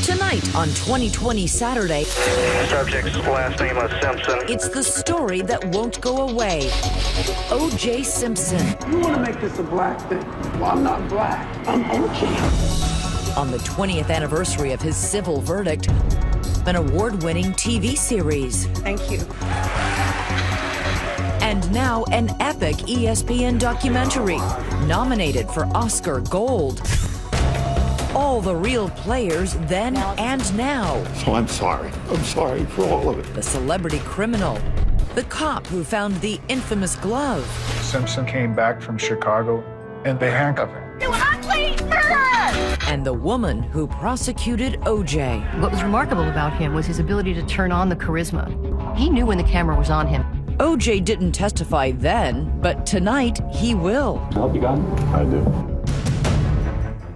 Tonight on 2020 Saturday, Subject's last name is Simpson. it's the story that won't go away. O.J. Simpson. You want to make this a black thing? Well, I'm not black. I'm O.J. On the 20th anniversary of his civil verdict, an award-winning TV series. Thank you. And now an epic ESPN documentary, nominated for Oscar Gold. All the real players then and now. So I'm sorry. I'm sorry for all of it. The celebrity criminal, the cop who found the infamous glove, Simpson came back from Chicago and they handcuffed him. You ugly murderer! and the woman who prosecuted O.J. What was remarkable about him was his ability to turn on the charisma. He knew when the camera was on him. O.J. didn't testify then, but tonight he will. I hope you got it. I do.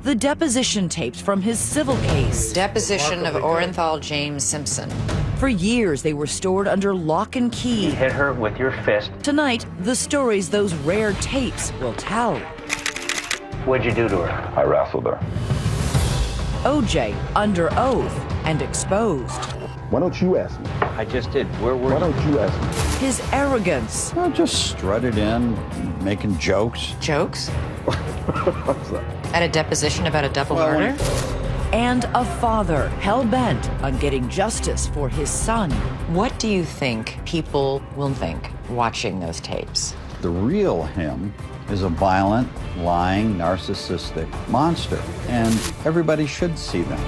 The deposition tapes from his civil case. Deposition of Orenthal James Simpson. For years, they were stored under lock and key. Hit her with your fist. Tonight, the stories those rare tapes will tell. What'd you do to her? I wrestled her. O.J. under oath and exposed. Why don't you ask me? I just did. Where were Why you? don't you ask me? His arrogance. I just strutted in, making jokes. Jokes? What's that? At a deposition about a double murder? And a father hell-bent on getting justice for his son. What do you think people will think watching those tapes? The real him is a violent, lying, narcissistic monster, and everybody should see them.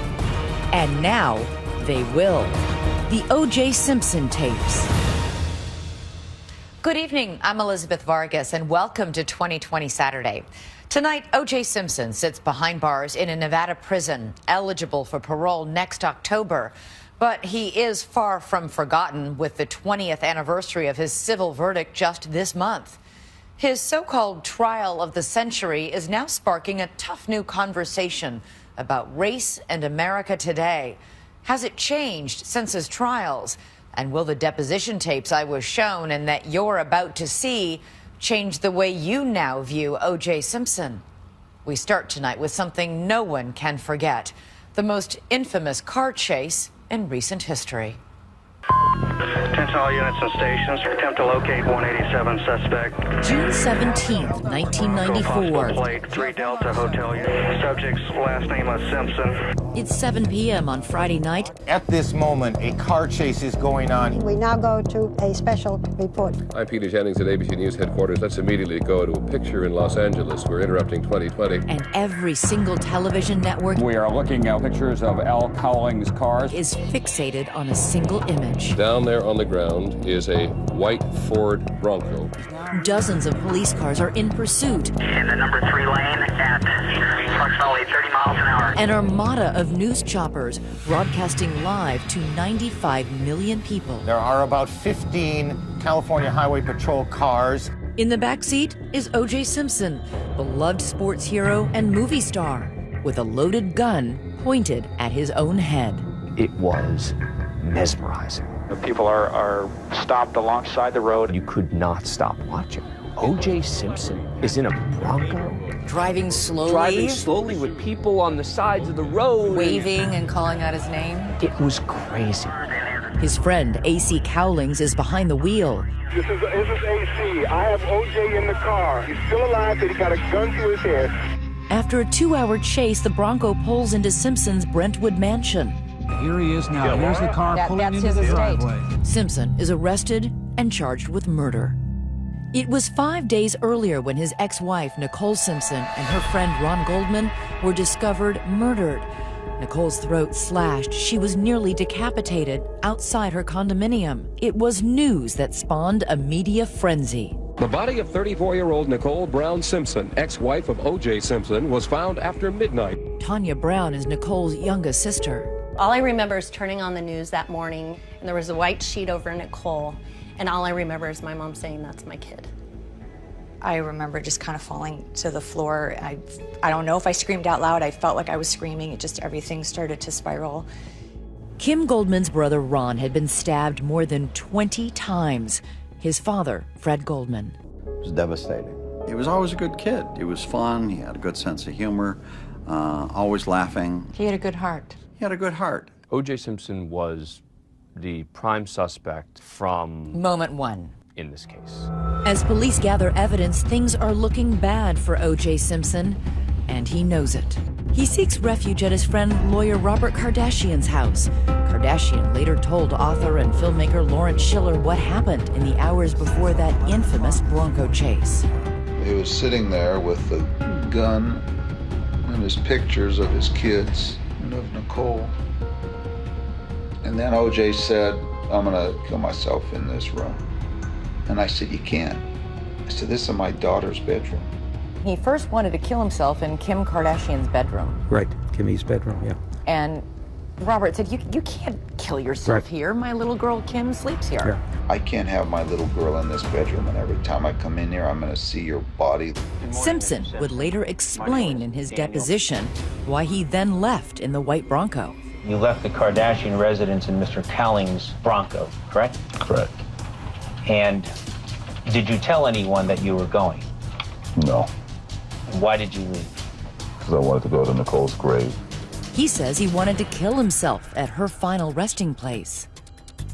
And now they will. The O.J. Simpson tapes. Good evening, I'm Elizabeth Vargas, and welcome to 2020 Saturday. Tonight, O.J. Simpson sits behind bars in a Nevada prison, eligible for parole next October. But he is far from forgotten with the 20th anniversary of his civil verdict just this month. His so-called trial of the century is now sparking a tough new conversation about race and America today. Has it changed since his trials? And will the deposition tapes I was shown and that you're about to see change the way you now view O.J. Simpson? We start tonight with something no one can forget, the most infamous car chase in recent history. Attention all units and stations. Attempt to locate 187 suspect. June 17th, 1994. Plate 3 Delta Hotel unit. Subject's last name is Simpson. It's 7 p.m. on Friday night. At this moment, a car chase is going on. We now go to a special report. I'm Peter Jennings at ABC News headquarters. Let's immediately go to a picture in Los Angeles. We're interrupting 2020. And every single television network We are looking at pictures of Al Cowling's cars. is fixated on a single image. Down there on the ground is a white Ford Bronco. Dozens of police cars are in pursuit. In the number 3 lane at approximately 30 miles an hour. An armada of news choppers broadcasting live to 95 million people. There are about 15 California Highway Patrol cars. In the back seat is O.J. Simpson, beloved sports hero and movie star, with a loaded gun pointed at his own head. It was mesmerizing. People are stopped alongside the road. You could not stop watching. O.J. Simpson is in a Bronco. Driving slowly, with people on the sides of the road. waving and calling out his name. It was crazy. His friend A.C. Cowlings is behind the wheel. This is AC. I have O.J. in the car. He's still alive, but he got a gun to his head. After a 2-hour chase, the Bronco pulls into Simpson's Brentwood mansion. Here he is now. Here's the car pulling into the driveway. Simpson is arrested and charged with murder. It was 5 days earlier when his ex-wife, Nicole Simpson, and her friend Ron Goldman were discovered murdered. Nicole's throat slashed. She was nearly decapitated outside her condominium. It was news that spawned a media frenzy. The body of 34-year-old Nicole Brown Simpson, ex-wife of O.J. Simpson, was found after midnight. Tanya Brown is Nicole's youngest sister. All I remember is turning on the news that morning, and there was a white sheet over Nicole, and all I remember is my mom saying, "That's my kid." I remember just kind of falling to the floor. I don't know if I screamed out loud. I felt like I was screaming. It just, everything started to spiral. Kim Goldman's brother Ron had been stabbed more than 20 times. His father, Fred Goldman. It was devastating. He was always a good kid. He was fun. He had a good sense of humor, always laughing. He had a good heart. He had a good heart. O.J. Simpson was the prime suspect from moment one in this case. As police gather evidence, things are looking bad for O.J. Simpson, and he knows it. He seeks refuge at his friend lawyer Robert Kardashian's house. Kardashian later told author and filmmaker Lawrence Schiller what happened in the hours before that infamous Bronco chase. He was sitting there with the gun and his pictures of his kids and of Nicole. And then O.J. said, I'm gonna kill myself in this room. And I said, you can't. I said, this is my daughter's bedroom. He first wanted to kill himself in Kim Kardashian's bedroom. Right, Kimmy's bedroom, yeah. And Robert said, you can't kill yourself here. My little girl Kim sleeps here. Yeah. I can't have my little girl in this bedroom, and every time I come in here, I'm gonna see your body. Simpson would later explain in his deposition why he then left in the white Bronco. You left the Kardashian residence in Mr. Cowling's Bronco, correct? Correct. And did you tell anyone that you were going? No. Why did you leave? Because I wanted to go to Nicole's grave. He says he wanted to kill himself at her final resting place.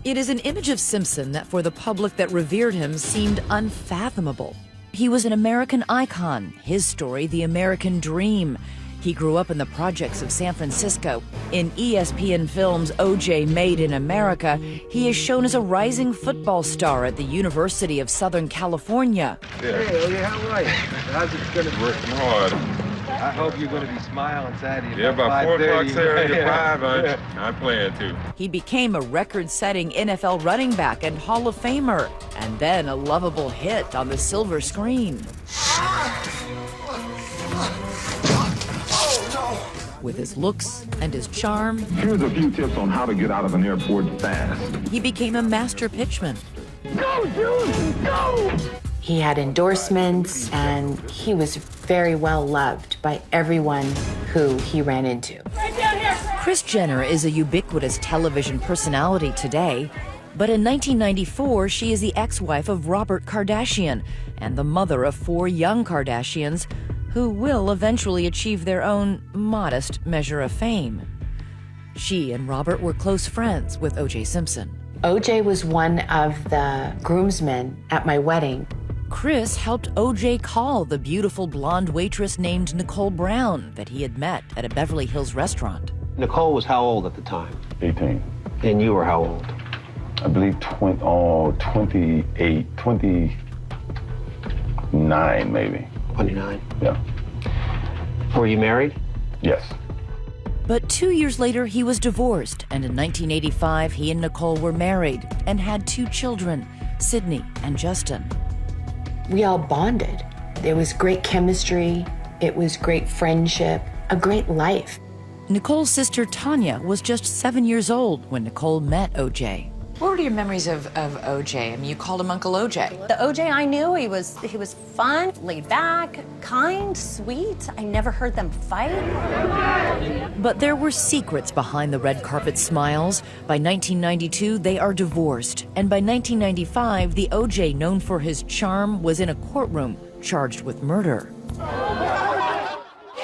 It is an image of Simpson that for the public that revered him seemed unfathomable. He was an American icon, his story the American dream. He grew up in the projects of San Francisco. In ESPN Films' O.J. Made in America, he is shown as a rising football star at the University of Southern California. Hey, O.J., how are you? How's it going to work? Hard. I hope you're going to be smiling Saturday. Yeah, about 4 o'clock Saturday at 5, I'm playing too. He became a record-setting NFL running back and Hall of Famer, and then a lovable hit on the silver screen. With his looks and his charm, Here's a few tips on how to get out of an airport fast. he became a master pitchman. Go, Juice, go! He had endorsements, and he was very well loved by everyone who he ran into. Kris Jenner is a ubiquitous television personality today, but in 1994, she is the ex-wife of Robert Kardashian and the mother of 4 young Kardashians who will eventually achieve their own modest measure of fame. She and Robert were close friends with O.J. Simpson. O.J. was one of the groomsmen at my wedding. Kris helped O.J. call the beautiful blonde waitress named Nicole Brown that he had met at a Beverly Hills restaurant. Nicole was how old at the time? 18. And you were how old? I believe 28, 29 maybe. 29. Yeah. Were you married? Yes. But 2 years later, he was divorced, and in 1985, he and Nicole were married and had 2 children, Sydney and Justin. We all bonded. There was great chemistry. It was great friendship, a great life. Nicole's sister Tanya was just 7 years old when Nicole met O.J. What were your memories of O.J.? I mean, you called him Uncle O.J. The O.J. I knew, he was fun, laid back, kind, sweet. I never heard them fight. But there were secrets behind the red carpet smiles. By 1992, they are divorced. And by 1995, the O.J. known for his charm was in a courtroom charged with murder.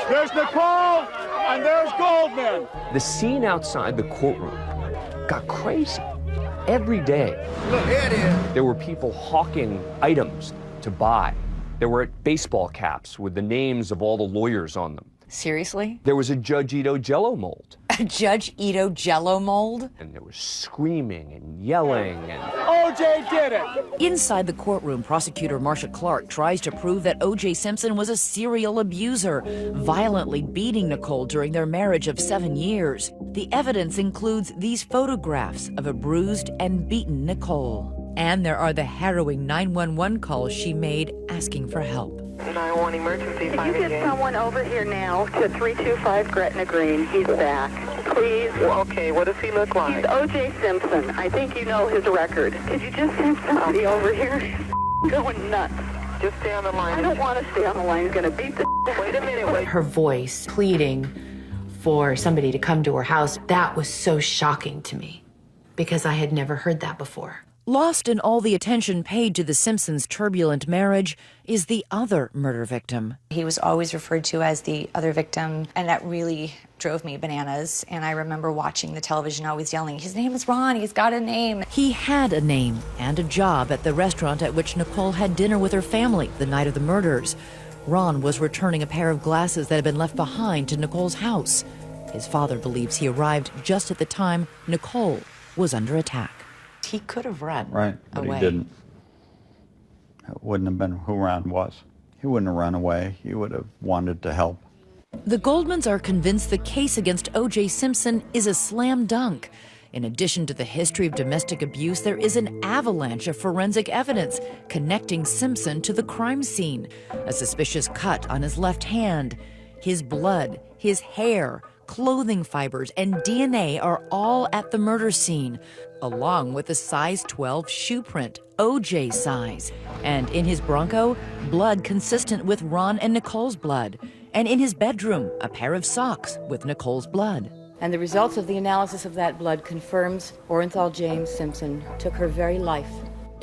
There's Nicole, and there's Goldman. The scene outside the courtroom got crazy. Every day, Look, here it is. there were people hawking items to buy. There were baseball caps with the names of all the lawyers on them. Seriously? There was a Judge Ito Jello mold. A Judge Ito Jello mold? And there was screaming and yelling and... O.J. did it! Inside the courtroom, prosecutor Marsha Clark tries to prove that O.J. Simpson was a serial abuser, violently beating Nicole during their marriage of 7 years. The evidence includes these photographs of a bruised and beaten Nicole. And there are the harrowing 911 calls she made asking for help. 911 emergency. Can you get someone over here now to 325 Gretna Green? He's back. Please. Well, okay, what does he look like? He's O.J. Simpson. I think you know his record. Could you just send somebody over here? He's going nuts. Just stay on the line. I don't want to stay on the line. He's going to beat the... Wait a minute. Wait. Her voice pleading for somebody to come to her house, that was so shocking to me because I had never heard that before. Lost in all the attention paid to the Simpsons' turbulent marriage is the other murder victim. He was always referred to as the other victim, and that really drove me bananas. And I remember watching the television always yelling, his name is Ron, he's got a name. He had a name and a job at the restaurant at which Nicole had dinner with her family the night of the murders. Ron was returning a pair of glasses that had been left behind to Nicole's house. His father believes he arrived just at the time Nicole was under attack. He could have run but away. He didn't. It wouldn't have been who Ron was. He wouldn't have run away. He would have wanted to help. The Goldmans are convinced the case against O.J. Simpson is a slam dunk. In addition to the history of domestic abuse, there is an avalanche of forensic evidence connecting Simpson to the crime scene. A suspicious cut on his left hand, his blood, his hair, clothing fibers, and DNA are all at the murder scene, along with a size 12 shoe print, O.J. size. And in his Bronco, blood consistent with Ron and Nicole's blood. And in his bedroom, a pair of socks with Nicole's blood. And the results of the analysis of that blood confirms Orenthal James Simpson took her very life.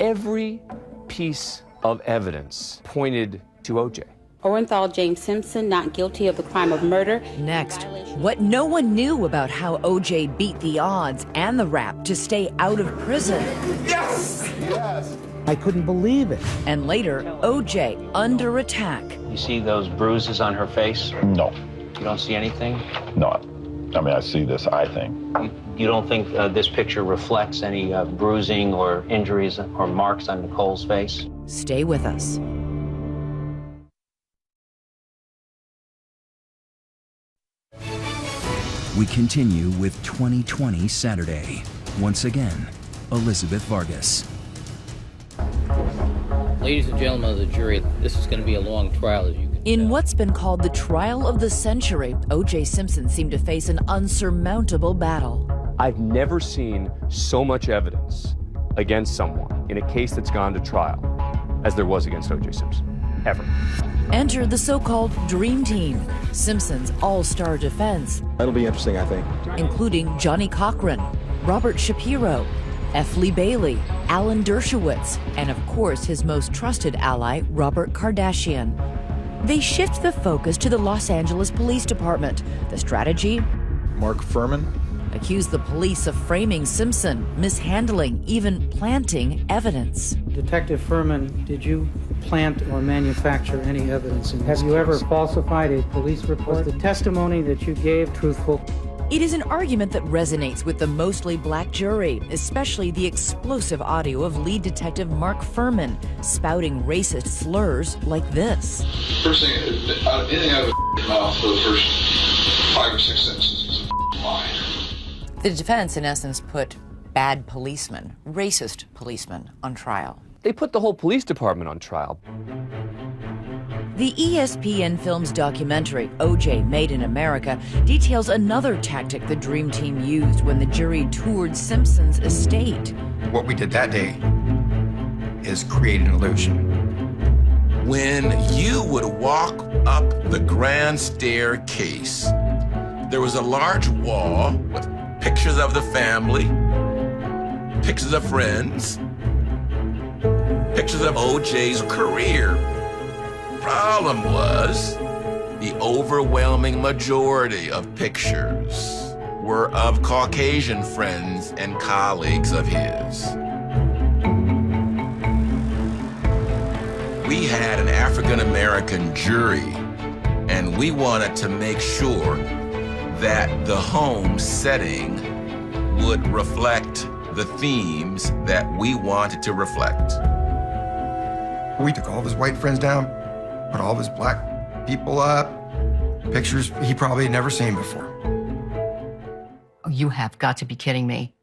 Every piece of evidence pointed to O.J. Orenthal James Simpson not guilty of the crime of murder. Next, what no one knew about how O.J. beat the odds and the rap to stay out of prison. Yes! Yes! I couldn't believe it. And later, O.J. under attack. You see those bruises on her face? No. You don't see anything? No. I mean, I see this eye thing. You don't think this picture reflects any bruising or injuries or marks on Nicole's face? Stay with us. We continue with 2020 Saturday. Once again, Elizabeth Vargas. Ladies and gentlemen of the jury, this is going to be a long trial, as you can In tell. what's been called the trial of the century, O.J. Simpson seemed to face an unsurmountable battle. I've never seen so much evidence against someone in a case that's gone to trial as there was against O.J. Simpson, ever. Enter the so-called Dream Team, Simpson's all-star defense. That'll be interesting, I think. Including Johnny Cochran, Robert Shapiro, F. Lee Bailey, Alan Dershowitz, and of course his most trusted ally, Robert Kardashian. They shift the focus to the Los Angeles Police Department. The strategy? Mark Furman? Accuse the police of framing Simpson, mishandling, even planting evidence. Detective Furman, did you plant or manufacture any evidence in this case? Have you ever falsified a police report? Was the testimony that you gave truthful? It is an argument that resonates with the mostly black jury, especially the explosive audio of lead detective Mark Furman spouting racist slurs like this. First thing, anything out of his mouth for the first 5 or 6 sentences is a lie. The defense, in essence, put bad policemen, racist policemen, on trial. They put the whole police department on trial. The ESPN Films documentary, O.J. Made in America, details another tactic the Dream Team used when the jury toured Simpson's estate. What we did that day is create an illusion. When you would walk up the grand staircase, there was a large wall with pictures of the family, pictures of friends, pictures of O.J.'s career. Problem was, the overwhelming majority of pictures were of Caucasian friends and colleagues of his. We had an African-American jury, and we wanted to make sure that the home setting would reflect the themes that we wanted to reflect. We took all of his white friends down, put all of his black people up, pictures he probably had never seen before. Oh, you have got to be kidding me.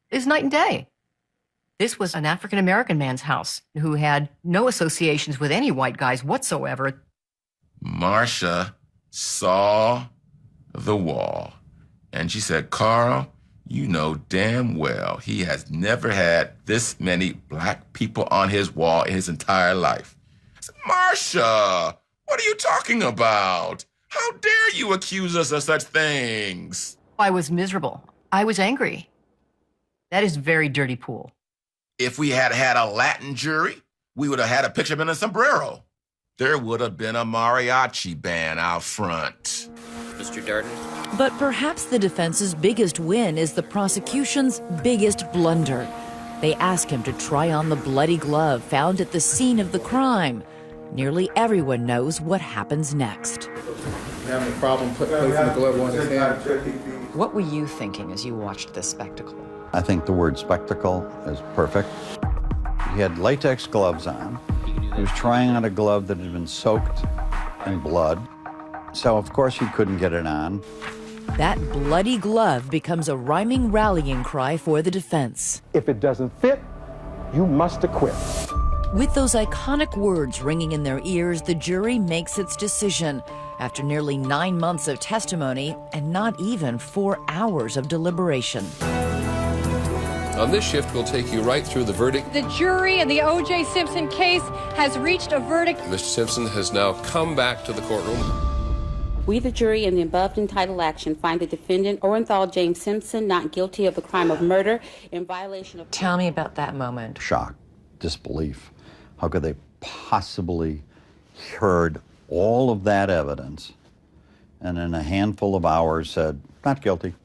It's night and day. This was an African-American man's house who had no associations with any white guys whatsoever. Marcia saw the wall, and she said, "Carl, you know damn well he has never had this many black people on his wall in his entire life." I said, "Marcia, what are you talking about? How dare you accuse us of such things?" I was miserable. I was angry. That is very dirty pool. If we had had a Latin jury, we would have had a picture of him in a sombrero. There would have been a mariachi band out front. Mr. Darden? But perhaps the defense's biggest win is the prosecution's biggest blunder. They ask him to try on the bloody glove found at the scene of the crime. Nearly everyone knows what happens next. Having a problem placing the glove on his hand. What were you thinking as you watched this spectacle? I think the word spectacle is perfect. He had latex gloves on. He was trying on a glove that had been soaked in blood. So, of course, he couldn't get it on. That bloody glove becomes a rhyming rallying cry for the defense. If it doesn't fit, you must acquit. With those iconic words ringing in their ears, the jury makes its decision after nearly 9 months of testimony and not even 4 hours of deliberation. On this shift, we'll take you right through the verdict. The jury in the O.J. Simpson case has reached a verdict. Mr. Simpson has now come back to the courtroom. We, the jury, in the above entitled action, find the defendant, Orenthal James Simpson, not guilty of the crime of murder in violation of... Tell me about that moment. Shock, disbelief. How could they possibly heard all of that evidence and in a handful of hours said, not guilty?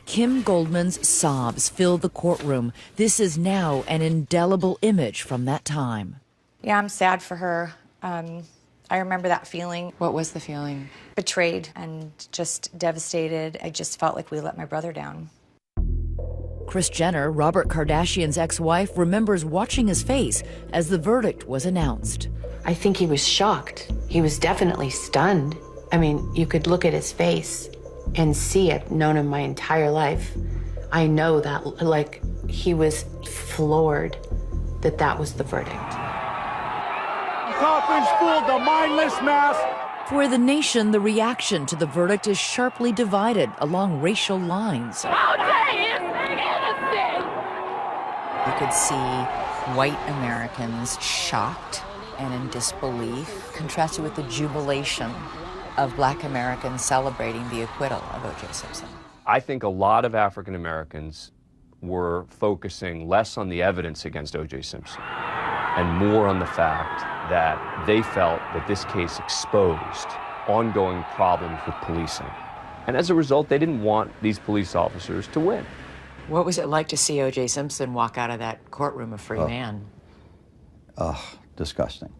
Kim Goldman's sobs fill the courtroom. This is now an indelible image from that time. Yeah, I'm sad for her. I remember that feeling. What was the feeling? Betrayed and just devastated. I just felt like we let my brother down. Kris Jenner, Robert Kardashian's ex-wife, remembers watching his face as the verdict was announced. I think he was shocked. He was definitely stunned. I mean, you could look at his face and see it. Known him my entire life. I know that, like, he was floored that that was the verdict. Coffin's full, the mindless mass. For the nation, the reaction to the verdict is sharply divided along racial lines. You could see white Americans shocked and in disbelief, contrasted with the jubilation of black Americans celebrating the acquittal of O.J. Simpson. I think a lot of African Americans were focusing less on the evidence against O.J. Simpson and more on the fact that they felt that this case exposed ongoing problems with policing. And as a result, they didn't want these police officers to win. What was it like to see O.J. Simpson walk out of that courtroom a free man? Disgusting.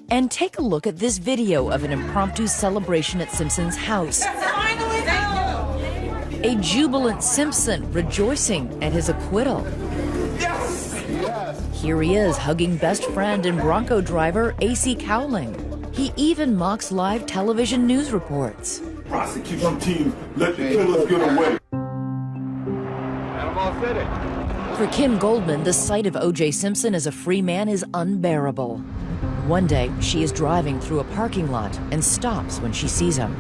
And take a look at this video of an impromptu celebration at Simpson's house. A jubilant Simpson rejoicing at his acquittal. Yes! Here he is hugging best friend and Bronco driver A.C. Cowling. He even mocks live television news reports. Prosecution team, let the killers get away. For Kim Goldman, the sight of O.J. Simpson as a free man is unbearable. One day, she is driving through a parking lot and stops when she sees him.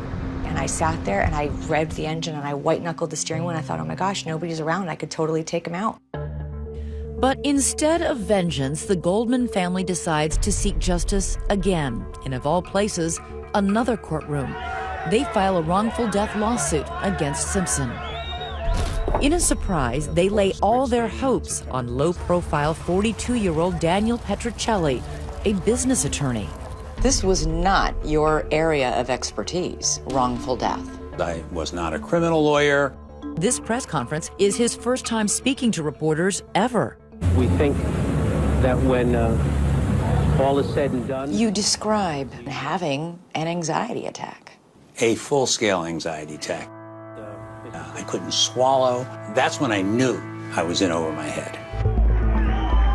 And I sat there and I revved the engine and I white-knuckled the steering wheel and I thought, oh my gosh, nobody's around. I could totally take him out. But instead of vengeance, the Goldman family decides to seek justice again in, of all places, another courtroom. They file a wrongful death lawsuit against Simpson. In a surprise, they lay all their hopes on low-profile 42-year-old Daniel Petrocelli, a business attorney. This was not your area of expertise, wrongful death. I was not a criminal lawyer. This press conference is his first time speaking to reporters ever. We think that when all is said and done... You describe having an anxiety attack. A full-scale anxiety attack. I couldn't swallow. That's when I knew I was in over my head.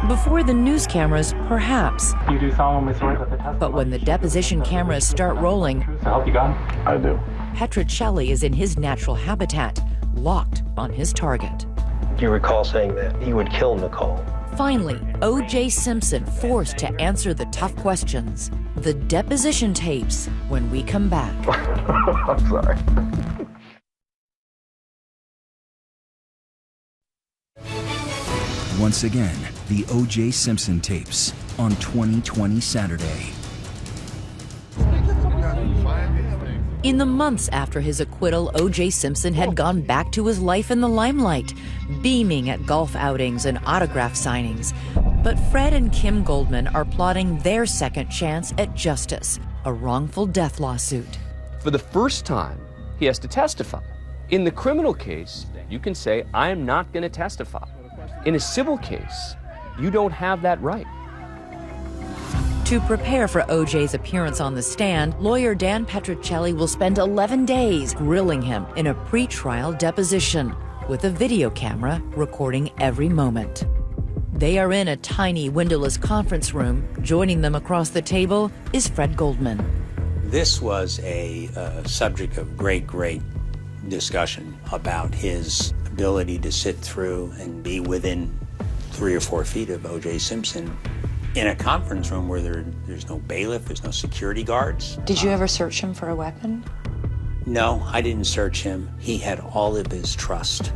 Before the news cameras, perhaps. You do solemnly swear that the testimony... But when the deposition cameras start rolling... To help you God? I do. Petrocelli is in his natural habitat, locked on his target. Do you recall saying that he would kill Nicole? Finally, O.J. Simpson forced to answer the tough questions. The deposition tapes when we come back. I'm sorry. Once again, the O.J. Simpson tapes on 2020 Saturday. In the months after his acquittal, O.J. Simpson had gone back to his life in the limelight, beaming at golf outings and autograph signings. But Fred and Kim Goldman are plotting their second chance at justice, a wrongful death lawsuit. For the first time, he has to testify. In the criminal case, you can say, I am not going to testify. In a civil case, you don't have that right. To prepare for O.J.'s appearance on the stand, lawyer Dan Petrocelli will spend 11 days grilling him in a pre-trial deposition with a video camera recording every moment. They are in a tiny windowless conference room. Joining them across the table is Fred Goldman. This was a subject of great discussion about his ability to sit through and be within 3 or 4 feet of O.J. Simpson in a conference room where there's no bailiff, there's no security guards. Did you ever search him for a weapon? No, I didn't search him. He had all of his trust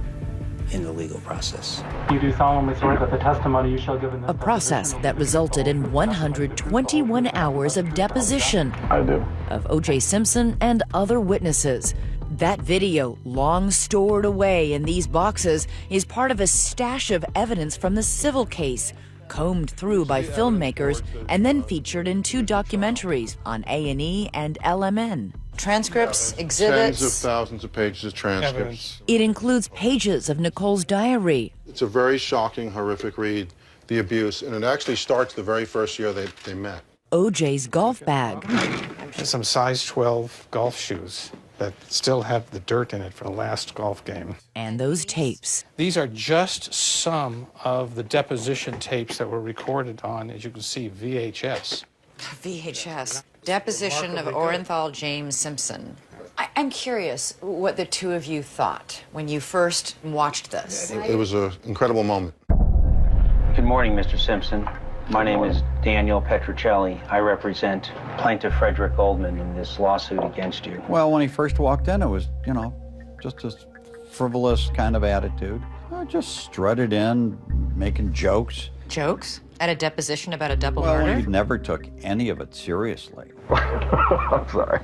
in the legal process. You do solemnly swear that the testimony you shall give in this A process that resulted in 121 hours of deposition of O.J. Simpson and other witnesses. That video, long stored away in these boxes, is part of a stash of evidence from the civil case, combed through by filmmakers and then featured in 2 documentaries on A&E and LMN. Transcripts, exhibits. Tens of thousands of pages of transcripts. It includes pages of Nicole's diary. It's a very shocking, horrific read, the abuse, and it actually starts the very first year they met. O.J.'s golf bag. Some size 12 golf shoes that still have the dirt in it from the last golf game. And those tapes. These are just some of the deposition tapes that were recorded on, as you can see, VHS. VHS. Deposition of Orenthal James Simpson. I'm curious what the two of you thought when you first watched this. It was an incredible moment. Good morning, Mr. Simpson. My name is Daniel Petrocelli. I represent Plaintiff Frederick Goldman in this lawsuit against you. Well, when he first walked in, it was, just a frivolous kind of attitude. I just strutted in, making jokes. Jokes? At a deposition about a double Well, murder? he never took any of it seriously. I'm sorry.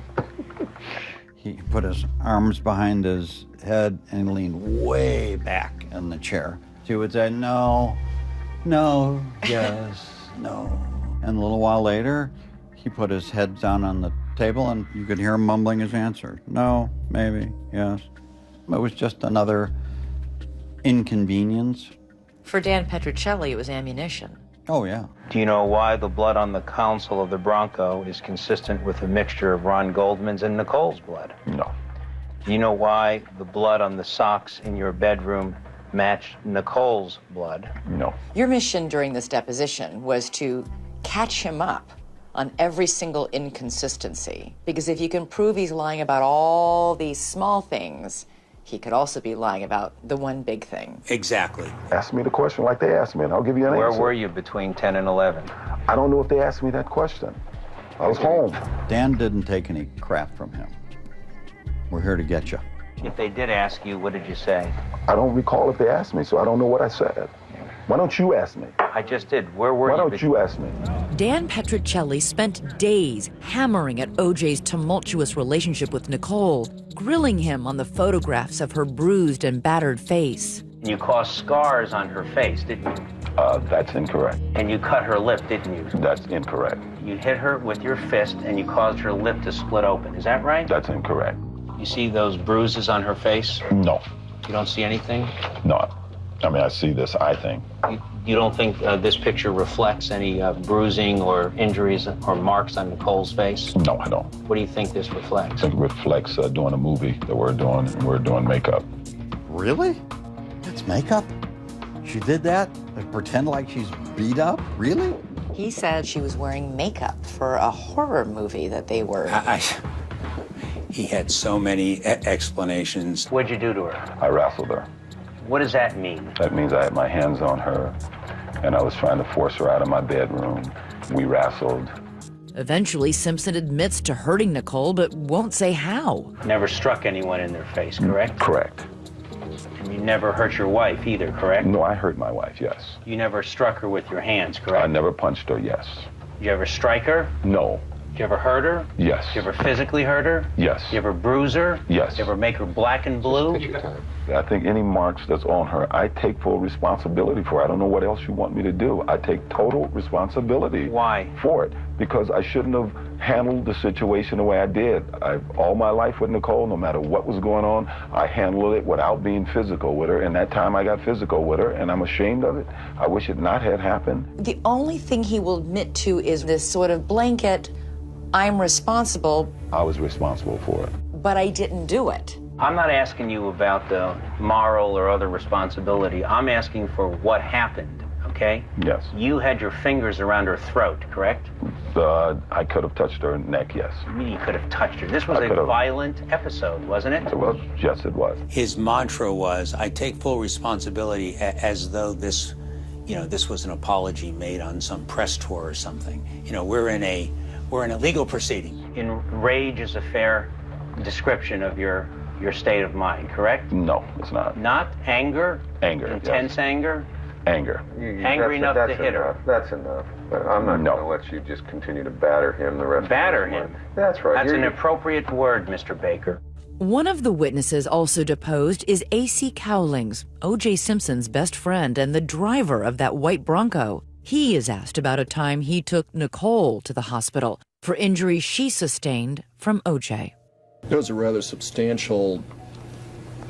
He put his arms behind his head and leaned way back in the chair. She would say, no, yes, no. And a little while later, he put his head down on the table and you could hear him mumbling his answer. No, maybe, yes. It was just another inconvenience. For Dan Petrocelli, it was ammunition. Oh, yeah. Do you know why the blood on the console of the Bronco is consistent with a mixture of Ron Goldman's and Nicole's blood? No. Do you know why the blood on the socks in your bedroom matched Nicole's blood? No. Your mission during this deposition was to catch him up on every single inconsistency. Because if you can prove he's lying about all these small things, he could also be lying about the one big thing. Exactly. Ask me the question like they asked me, and I'll give you an answer. Where were you between 10 and 11? I don't know if they asked me that question. I was home. Dan didn't take any crap from him. We're here to get you. If they did ask you, what did you say? I don't recall if they asked me, so I don't know what I said. Why don't you ask me? I just did. Where were you? Why don't you ask me? Dan Petrocelli spent days hammering at O.J.'s tumultuous relationship with Nicole, grilling him on the photographs of her bruised and battered face. You caused scars on her face, didn't you? That's incorrect. And you cut her lip, didn't you? That's incorrect. You hit her with your fist and you caused her lip to split open. Is that right? That's incorrect. You see those bruises on her face? No. You don't see anything? No. I mean, I see this eye thing. You don't think this picture reflects any bruising or injuries or marks on Nicole's face? No, I don't. What do you think this reflects? I think it reflects doing a movie that we're doing, and we're doing makeup. Really? That's makeup? She did that? Like, pretend like she's beat up? Really? He said she was wearing makeup for a horror movie that they were. He had so many explanations. What'd you do to her? I wrestled her. What does that mean? That means I had my hands on her, and I was trying to force her out of my bedroom. We wrestled. Eventually, Simpson admits to hurting Nicole, but won't say how. Never struck anyone in their face, correct? Correct. And you never hurt your wife either, correct? No, I hurt my wife, yes. You never struck her with your hands, correct? I never punched her, yes. Did you ever strike her? No. Did you ever hurt her? Yes. Did you ever physically hurt her? Yes. Did you ever bruise her? Yes. Did you ever make her black and blue? I think any marks that's on her, I take full responsibility for. I don't know what else you want me to do. I take total responsibility. Why? For it. Because I shouldn't have handled the situation the way I did. All my life with Nicole, no matter what was going on, I handled it without being physical with her. And that time I got physical with her, and I'm ashamed of it. I wish it not had happened. The only thing he will admit to is this sort of blanket, I'm responsible. I was responsible for it. But I didn't do it. I'm not asking you about the moral or other responsibility. I'm asking for what happened, okay? Yes. You had your fingers around her throat, correct? I could have touched her neck, yes. What do you mean you could have touched her? This was a violent episode, wasn't it? Well, yes, it was. His mantra was, I take full responsibility, as though this, this was an apology made on some press tour or something. We're in a legal proceeding. Rage is a fair description of your state of mind, correct? No, it's not. Not anger? Anger, Intense anger? Anger. Angry enough to hit her? That's enough. I'm not going to let you just continue to batter him the rest Batter of the him? That's right. That's an appropriate word, Mr. Baker. One of the witnesses also deposed is A.C. Cowlings, O.J. Simpson's best friend and the driver of that white Bronco. He is asked about a time he took Nicole to the hospital for injuries she sustained from O.J. It was a rather substantial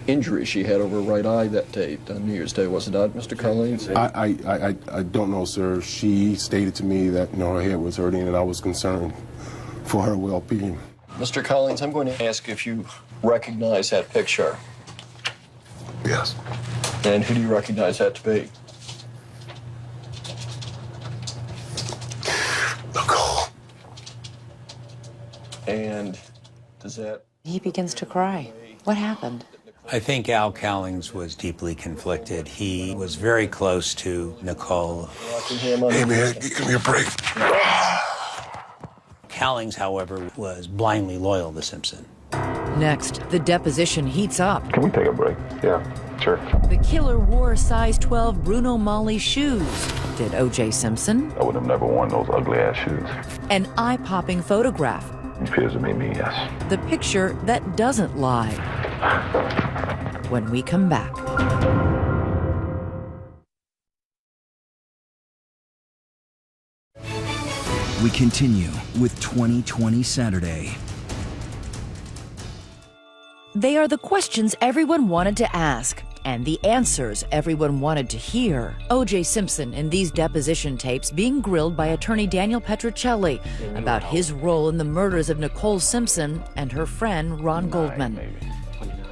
injury she had over her right eye that day, on New Year's Day, was it not, Mr. Collins? I don't know, sir. She stated to me that her head was hurting and I was concerned for her well-being. Mr. Collins, I'm going to ask if you recognize that picture. Yes. And who do you recognize that to be? Nicole. And does that... He begins to cry. What happened? I think Al Cowlings was deeply conflicted. He was very close to Nicole. Hey, man, give me a break. Cowlings, however, was blindly loyal to Simpson. Next, the deposition heats up. Can we take a break? Yeah, sure. The killer wore size 12 Bruno Magli shoes. Did O.J. Simpson? I would have never worn those ugly-ass shoes. An eye-popping photograph. It appears to be me, yes. The picture that doesn't lie. When we come back. We continue with 2020 Saturday. They are the questions everyone wanted to ask and the answers everyone wanted to hear. O.J. Simpson in these deposition tapes being grilled by attorney Daniel Petruccelli about his role in the murders of Nicole Simpson and her friend Ron Goldman.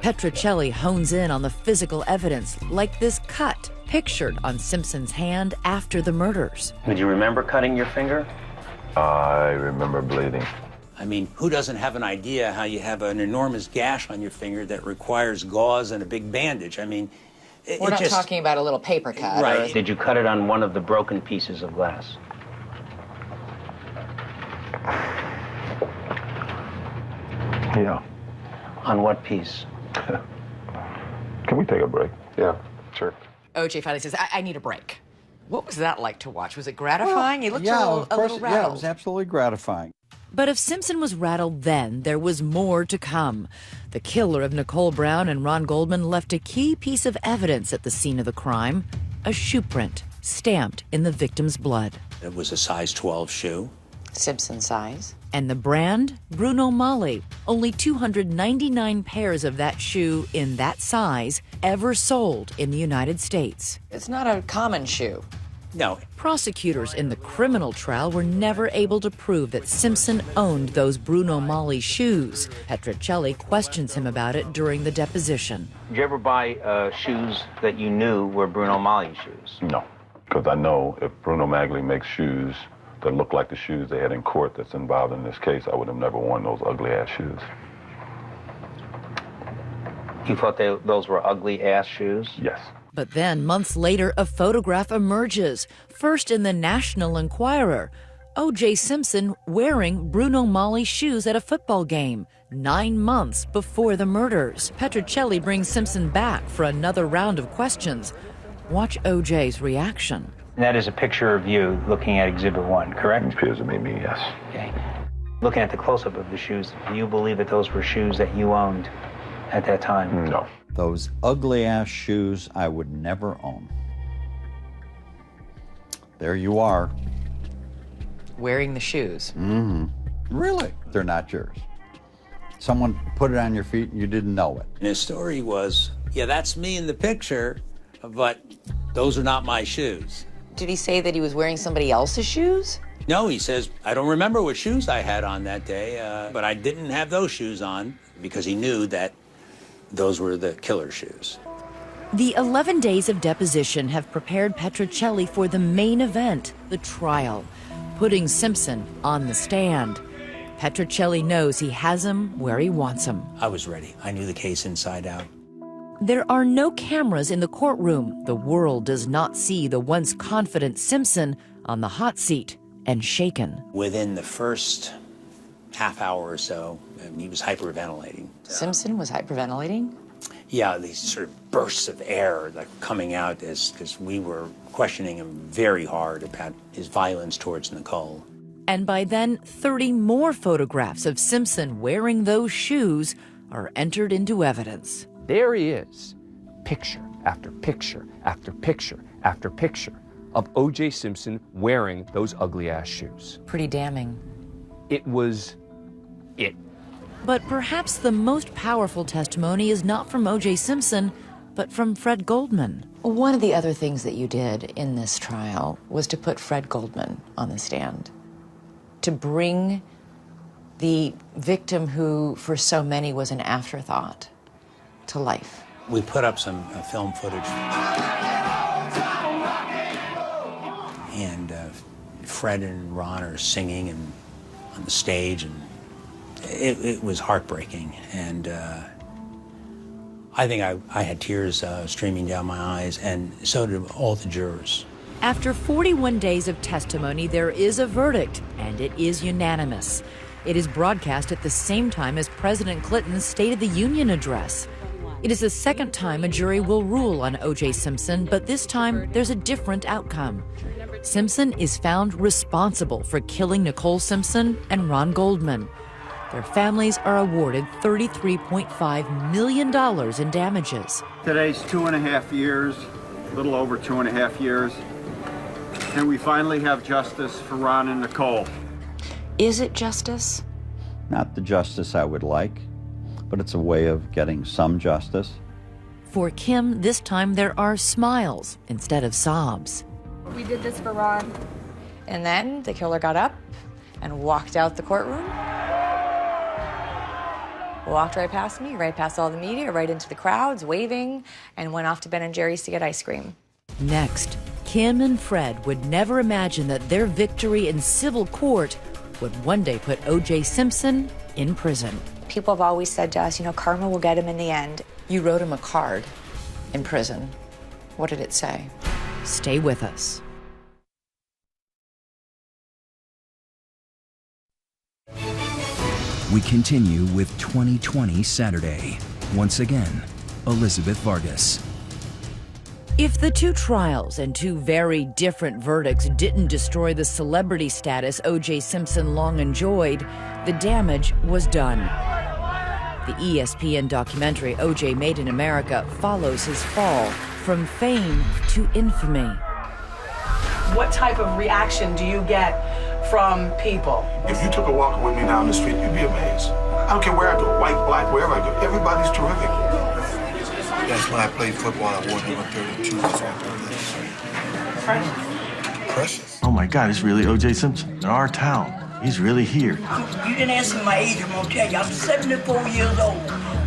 Petruccelli hones in on the physical evidence, like this cut pictured on Simpson's hand after the murders. Would you remember cutting your finger? I remember bleeding. I mean, who doesn't have an idea how you have an enormous gash on your finger that requires gauze and a big bandage? I mean, We're not talking about a little paper cut. Right. Did you cut it on one of the broken pieces of glass? Yeah. On what piece? Can we take a break? Yeah, sure. O.J. finally says, I need a break. What was that like to watch? Was it gratifying? He looked yeah, a of course, little rattled. yeah, it was absolutely gratifying. But if Simpson was rattled then, there was more to come. The killer of Nicole Brown and Ron Goldman left a key piece of evidence at the scene of the crime, a shoe print stamped in the victim's blood. It was a size 12 shoe. Simpson size. And the brand, Bruno Magli. Only 299 pairs of that shoe in that size ever sold in the United States. It's not a common shoe. No. Prosecutors in the criminal trial were never able to prove that Simpson owned those Bruno Magli shoes. Petruccelli questions him about it during the deposition. Did you ever buy shoes that you knew were Bruno Magli shoes? No, because I know if Bruno Magli makes shoes that look like the shoes they had in court that's involved in this case, I would have never worn those ugly-ass shoes. You thought those were ugly-ass shoes? Yes. But then, months later, a photograph emerges, first in the National Enquirer. O.J. Simpson wearing Bruno Magli shoes at a football game, 9 months before the murders. Petruccelli brings Simpson back for another round of questions. Watch O.J.'s reaction. And that is a picture of you looking at Exhibit 1, correct? It appears to be me, yes. Okay. Looking at the close-up of the shoes, do you believe that those were shoes that you owned at that time? No. Those ugly-ass shoes I would never own. There you are. Wearing the shoes. Mm-hmm. Really? They're not yours. Someone put it on your feet and you didn't know it. And his story was, yeah, that's me in the picture, but those are not my shoes. Did he say that he was wearing somebody else's shoes? No, he says, I don't remember what shoes I had on that day, but I didn't have those shoes on because he knew that those were the killer shoes. The 11 days of deposition have prepared Petrocelli for the main event, the trial, putting Simpson on the stand. Petrocelli knows he has him where he wants him. I was ready. I knew the case inside out. There are no cameras in the courtroom. The world does not see the once confident Simpson on the hot seat and shaken. Within the first half hour or so, he was hyperventilating. Simpson was hyperventilating? Yeah, these sort of bursts of air like coming out because we were questioning him very hard about his violence towards Nicole. And by then, 30 more photographs of Simpson wearing those shoes are entered into evidence. There he is, picture after picture after picture after picture of O.J. Simpson wearing those ugly-ass shoes. Pretty damning. It was it. But perhaps the most powerful testimony is not from O.J. Simpson, but from Fred Goldman. One of the other things that you did in this trial was to put Fred Goldman on the stand, to bring the victim who, for so many, was an afterthought to life. We put up some film footage. And Fred and Ron are singing and on the stage, and it was heartbreaking. And I think I had tears streaming down my eyes, and so did all the jurors. After 41 days of testimony, there is a verdict, and it is unanimous. It is broadcast at the same time as President Clinton's State of the Union address. It is the second time a jury will rule on O.J. Simpson, but this time there's a different outcome. Simpson is found responsible for killing Nicole Simpson and Ron Goldman. Their families are awarded $33.5 million in damages. Today's 2.5 years, a little over 2.5 years, and we finally have justice for Ron and Nicole. Is it justice? Not the justice I would like, but it's a way of getting some justice. For Kim, this time there are smiles instead of sobs. We did this for Ron. And then the killer got up and walked out the courtroom. Walked right past me, right past all the media, right into the crowds, waving, and went off to Ben and Jerry's to get ice cream. Next, Kim and Fred would never imagine that their victory in civil court would one day put O.J. Simpson in prison. People have always said to us, karma will get him in the end. You wrote him a card in prison. What did it say? Stay with us. We continue with 2020 Saturday. Once again, Elizabeth Vargas. If the two trials and two very different verdicts didn't destroy the celebrity status O.J. Simpson long enjoyed, the damage was done. The ESPN documentary O.J. Made in America follows his fall from fame to infamy. What type of reaction do you get from people? If you took a walk with me down the street, you'd be amazed. I don't care where I go, white, black, wherever I go, everybody's terrific. That's when I played football, I wore number 32. Precious. Oh my God, it's really O.J. Simpson in our town. He's really here. You didn't ask me my age, I'm gonna tell you. I'm 74 years old,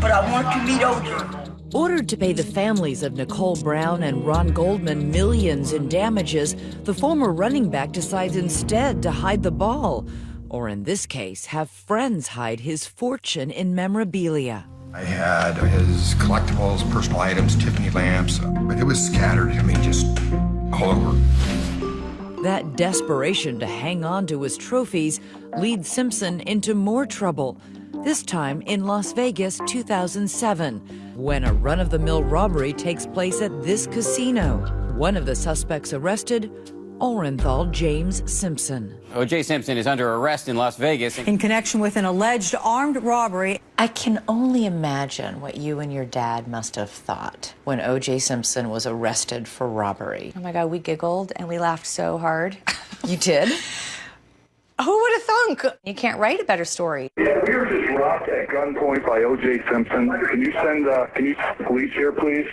but I want to meet O.J. Ordered to pay the families of Nicole Brown and Ron Goldman millions in damages, the former running back decides instead to hide the ball, or in this case, have friends hide his fortune in memorabilia. I had his collectibles, personal items, Tiffany lamps, but it was scattered, just all over. That desperation to hang on to his trophies leads Simpson into more trouble, this time in Las Vegas 2007, when a run-of-the-mill robbery takes place at this casino. One of the suspects arrested, Orenthal James Simpson. O.J. Simpson is under arrest in Las Vegas in connection with an alleged armed robbery. I can only imagine what you and your dad must have thought when O.J. Simpson was arrested for robbery. Oh my God, we giggled and we laughed so hard. You did? Who would have thunk? You can't write a better story. Yeah, we were just robbed at gunpoint by O.J. Simpson. Can you send police here, please?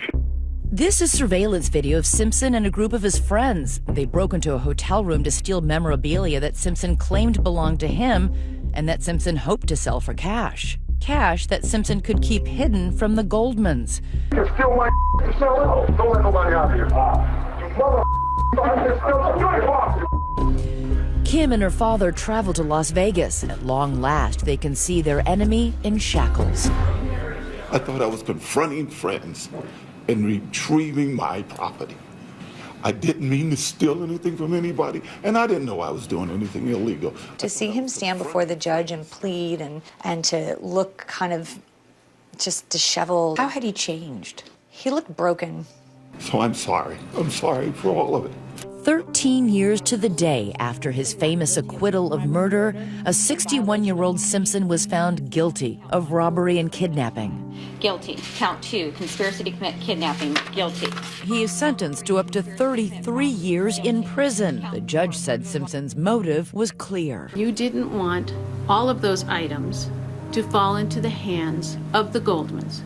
This is surveillance video of Simpson and a group of his friends. They broke into a hotel room to steal memorabilia that Simpson claimed belonged to him and that Simpson hoped to sell for cash. Cash that Simpson could keep hidden from the Goldmans. You steal my to sell it? Don't let nobody out here. Kim and her father travel to Las Vegas. At long last, they can see their enemy in shackles. I thought I was confronting friends and retrieving my property. I didn't mean to steal anything from anybody, and I didn't know I was doing anything illegal. To see him stand before the judge and plead and to look kind of just disheveled. How had he changed? He looked broken. So I'm sorry. I'm sorry for all of it. 13 years to the day after his famous acquittal of murder, a 61-year-old Simpson was found guilty of robbery and kidnapping. Guilty. Count 2, conspiracy to commit kidnapping. Guilty. He is sentenced to up to 33 years in prison. The judge said Simpson's motive was clear. You didn't want all of those items to fall into the hands of the Goldmans.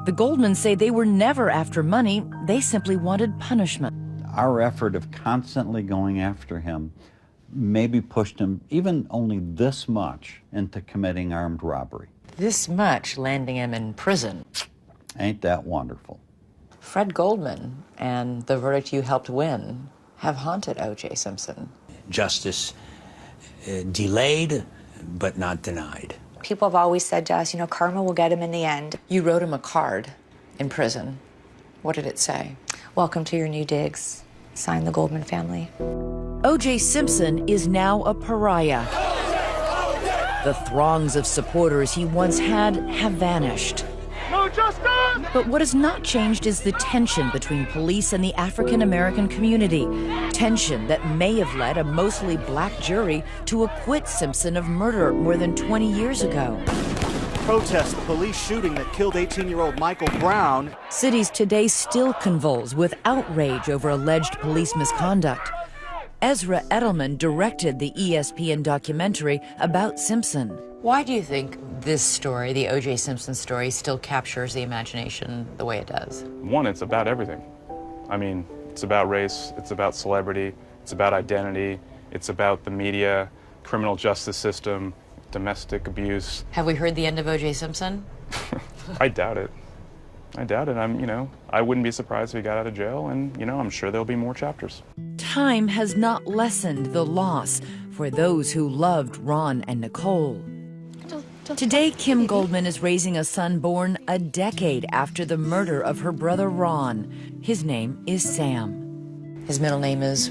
The Goldmans say they were never after money. They simply wanted punishment. Our effort of constantly going after him maybe pushed him even only this much into committing armed robbery. This much landing him in prison. Ain't that wonderful? Fred Goldman and the verdict you helped win have haunted O.J. Simpson. Justice delayed, but not denied. People have always said to us, you know, karma will get him in the end. You wrote him a card in prison. What did it say? Welcome to your new digs. Signed, the Goldman family. O.J. Simpson is now a pariah. The throngs of supporters he once had have vanished. No justice! But what has not changed is the tension between police and the African-American community. Tension that may have led a mostly black jury to acquit Simpson of murder more than 20 years ago. Protest the police shooting that killed 18-year-old Michael Brown. Cities today still convulse with outrage over alleged police misconduct. Ezra Edelman directed the ESPN documentary about Simpson. Why do you think this story, the O.J. Simpson story, still captures the imagination the way it does? One, it's about everything. I mean, it's about race, it's about celebrity, it's about identity, it's about the media, criminal justice system, domestic abuse. Have we heard the end of O.J. Simpson? I doubt it. I doubt it. I wouldn't be surprised if he got out of jail, and, I'm sure there'll be more chapters. Time has not lessened the loss for those who loved Ron and Nicole. Today, Kim Goldman is raising a son born a decade after the murder of her brother Ron. His name is Sam. His middle name is